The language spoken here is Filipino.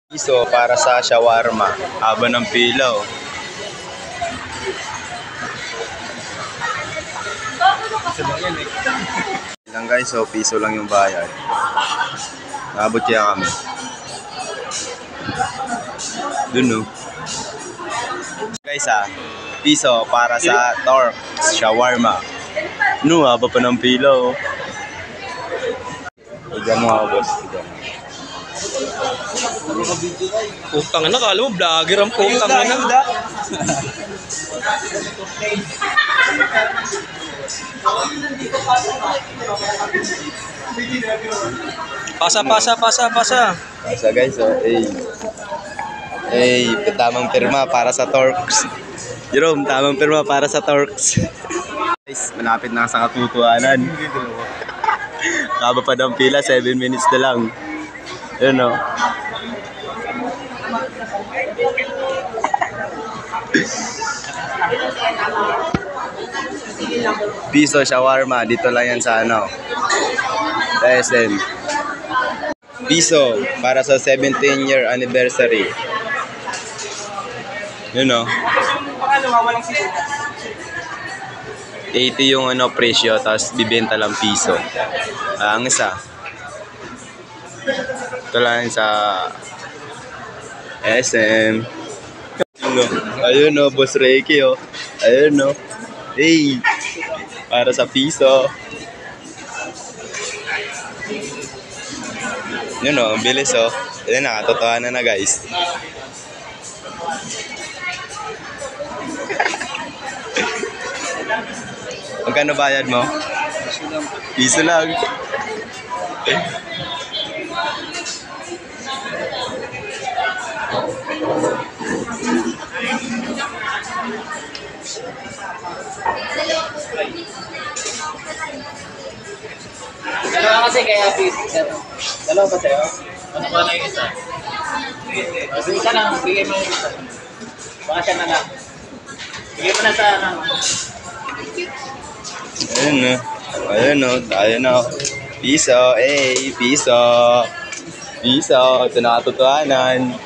Piso para sa shawarma. Haba ng pila, oh. Lang guys, so piso lang yung bayad. Naabot kaya kami. Dun, no. Guys, piso para sa Torks shawarma. No, haba pa ng pila, oh. Tignan mo ako, boss. Putang na, kala mo vlogger ang putang na. Pasa. Pasa guys, oh. Tamang pirma para sa Torks. Jerome, tamang pirma para sa Torks. Guys, malapit na sa katutuanan. Haba pa ng pila, 7 minutes na lang. Yun, oh. Piso shawarma, dito lang yan sa ano, sa SM. Piso para sa 17-year anniversary. Yun, oh. 80 yung ano presyo, tapos bibenta lang piso. Ang isa. Ito lang sa SM. Ayun, oh, Boss Reiki, oh. Ayun, oh. Hey, para sa piso. Yun, oh, bilis, oh. Yan na, totohanan na guys. Magkano bayad mo? Piso lang. Dalawa kasi kaya piso. Dalawa ba sa'yo? Ano ba na yung isa? Kasi isa lang, bigay mo yung isa. Baka siya na lang. Bigay mo na sa ano. Ayun, oh. Ayun, oh. Ayun, oh. Piso, piso. Piso. Ito na katotohanan.